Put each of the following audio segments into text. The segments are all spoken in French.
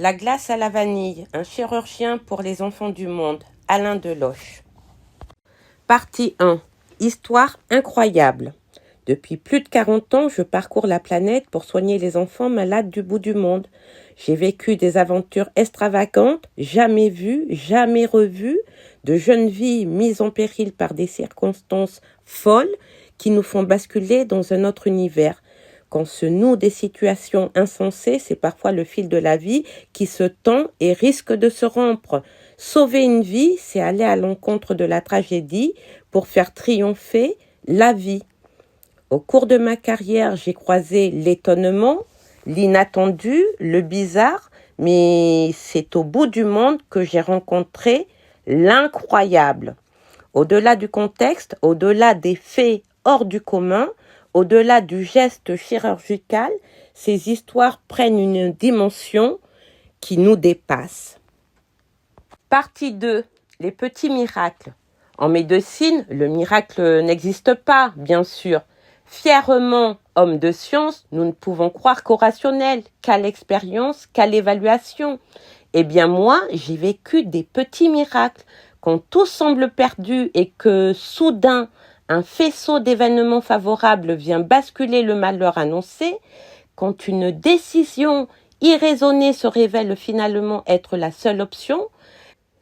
La glace à la vanille, un chirurgien pour les enfants du monde, Alain Deloche. Partie 1. Histoire incroyable. Depuis plus de 40 ans, je parcours la planète pour soigner les enfants malades du bout du monde. J'ai vécu des aventures extravagantes, jamais vues, jamais revues, de jeunes vies mises en péril par des circonstances folles qui nous font basculer dans un autre univers. Quand se nouent des situations insensées, c'est parfois le fil de la vie qui se tend et risque de se rompre. Sauver une vie, c'est aller à l'encontre de la tragédie pour faire triompher la vie. Au cours de ma carrière, j'ai croisé l'étonnement, l'inattendu, le bizarre, mais c'est au bout du monde que j'ai rencontré l'incroyable. Au-delà du contexte, au-delà des faits hors du commun, au-delà du geste chirurgical, ces histoires prennent une dimension qui nous dépasse. Partie 2. Les petits miracles. En médecine, le miracle n'existe pas, bien sûr. Fièrement, hommes de science, nous ne pouvons croire qu'au rationnel, qu'à l'expérience, qu'à l'évaluation. Eh bien moi, j'ai vécu des petits miracles. Quand tout semble perdu et que soudain, un faisceau d'événements favorables vient basculer le malheur annoncé, quand une décision irraisonnée se révèle finalement être la seule option,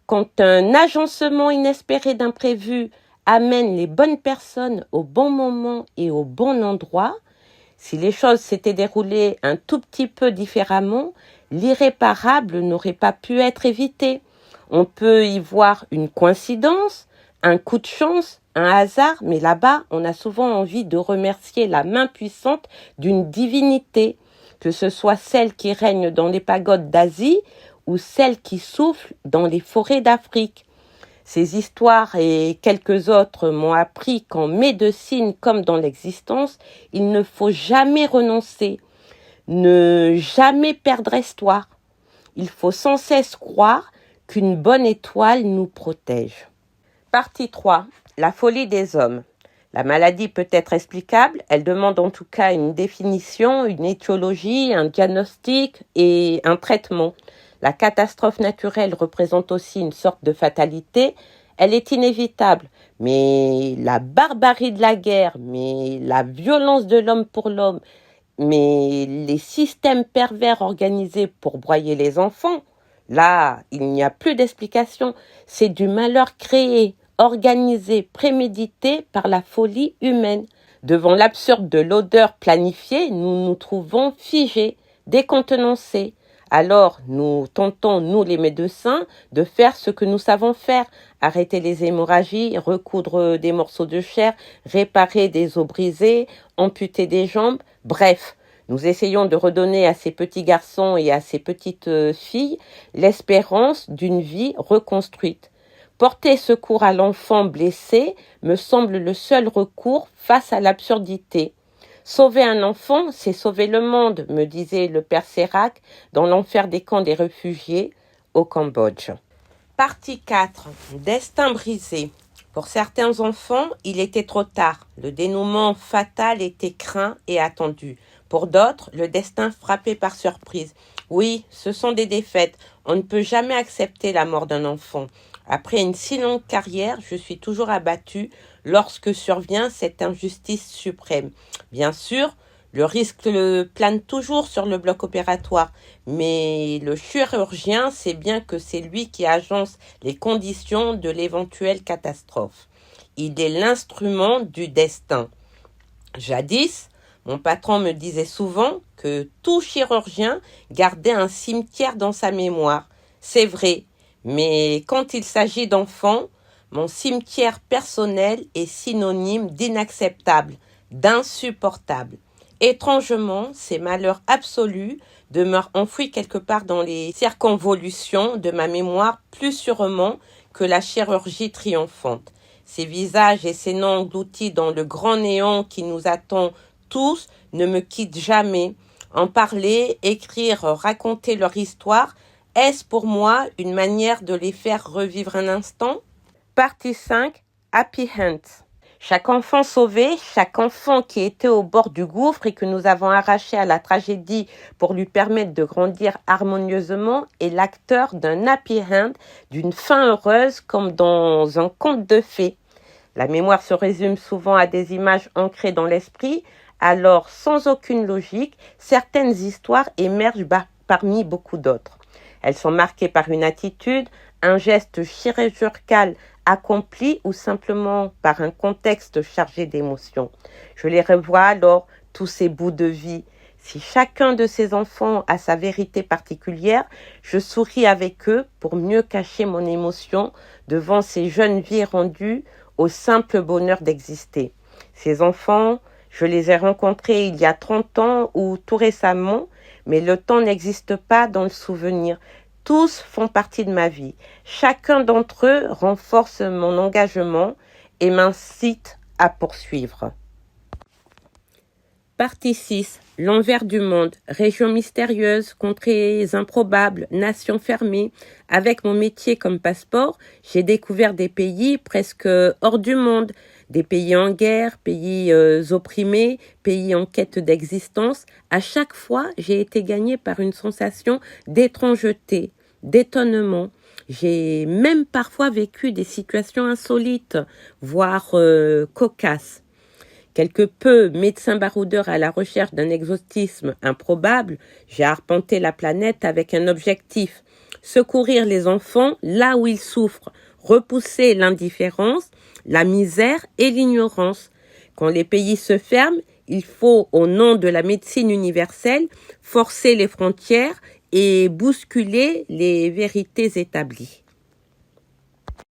quand un agencement inespéré d'imprévu amène les bonnes personnes au bon moment et au bon endroit, si les choses s'étaient déroulées un tout petit peu différemment, l'irréparable n'aurait pas pu être évité. On peut y voir une coïncidence, un coup de chance, un hasard, mais là-bas, on a souvent envie de remercier la main puissante d'une divinité, que ce soit celle qui règne dans les pagodes d'Asie ou celle qui souffle dans les forêts d'Afrique. Ces histoires et quelques autres m'ont appris qu'en médecine comme dans l'existence, il ne faut jamais renoncer, ne jamais perdre espoir. Il faut sans cesse croire qu'une bonne étoile nous protège. Partie 3. La folie des hommes. La maladie peut être explicable, elle demande en tout cas une définition, une étiologie, un diagnostic et un traitement. La catastrophe naturelle représente aussi une sorte de fatalité. Elle est inévitable, mais la barbarie de la guerre, mais la violence de l'homme pour l'homme, mais les systèmes pervers organisés pour broyer les enfants, là, il n'y a plus d'explication. C'est du malheur créé, organisé, prémédité par la folie humaine. Devant l'absurde de l'odeur planifiée, nous nous trouvons figés, décontenancés. Alors, nous tentons, nous les médecins, de faire ce que nous savons faire. Arrêter les hémorragies, recoudre des morceaux de chair, réparer des os brisés, amputer des jambes. Bref, nous essayons de redonner à ces petits garçons et à ces petites filles l'espérance d'une vie reconstruite. Porter secours à l'enfant blessé me semble le seul recours face à l'absurdité. Sauver un enfant, c'est sauver le monde, me disait le père Sérac dans l'enfer des camps des réfugiés au Cambodge. Partie 4. Destin brisé. Pour certains enfants, il était trop tard. Le dénouement fatal était craint et attendu. Pour d'autres, le destin frappait par surprise. Oui, ce sont des défaites. On ne peut jamais accepter la mort d'un enfant. Après une si longue carrière, je suis toujours abattue lorsque survient cette injustice suprême. Bien sûr, le risque plane toujours sur le bloc opératoire, mais le chirurgien sait bien que c'est lui qui agence les conditions de l'éventuelle catastrophe. Il est l'instrument du destin. Jadis, mon patron me disait souvent que tout chirurgien gardait un cimetière dans sa mémoire. C'est vrai, mais quand il s'agit d'enfants, mon cimetière personnel est synonyme d'inacceptable, d'insupportable. Étrangement, ces malheurs absolus demeurent enfouis quelque part dans les circonvolutions de ma mémoire plus sûrement que la chirurgie triomphante. Ces visages et ces noms engloutis dans le grand néant qui nous attend tous ne me quittent jamais. En parler, écrire, raconter leur histoire, est-ce pour moi une manière de les faire revivre un instant ? Partie 5. Happy Hunts. Chaque enfant sauvé, chaque enfant qui était au bord du gouffre et que nous avons arraché à la tragédie pour lui permettre de grandir harmonieusement est l'acteur d'un happy end, d'une fin heureuse comme dans un conte de fées. La mémoire se résume souvent à des images ancrées dans l'esprit, alors sans aucune logique, certaines histoires émergent parmi beaucoup d'autres. Elles sont marquées par une attitude, un geste chirurgical accompli ou simplement par un contexte chargé d'émotions. Je les revois alors, tous ces bouts de vie. Si chacun de ces enfants a sa vérité particulière, je souris avec eux pour mieux cacher mon émotion devant ces jeunes vies rendues au simple bonheur d'exister. Ces enfants, je les ai rencontrés il y a 30 ans ou tout récemment, mais le temps n'existe pas dans le souvenir. Tous font partie de ma vie. Chacun d'entre eux renforce mon engagement et m'incite à poursuivre. Partie 6. L'envers du monde. Région mystérieuse, contrées improbables, nations fermées. Avec mon métier comme passeport, j'ai découvert des pays presque hors du monde. Des pays en guerre, pays opprimés, pays en quête d'existence. À chaque fois, j'ai été gagnée par une sensation d'étrangeté, d'étonnement. J'ai même parfois vécu des situations insolites, voire cocasses. Quelque peu médecin baroudeur à la recherche d'un exotisme improbable, j'ai arpenté la planète avec un objectif: secourir les enfants là où ils souffrent, repousser l'indifférence, la misère et l'ignorance. Quand les pays se ferment, il faut, au nom de la médecine universelle, forcer les frontières et bousculer les vérités établies.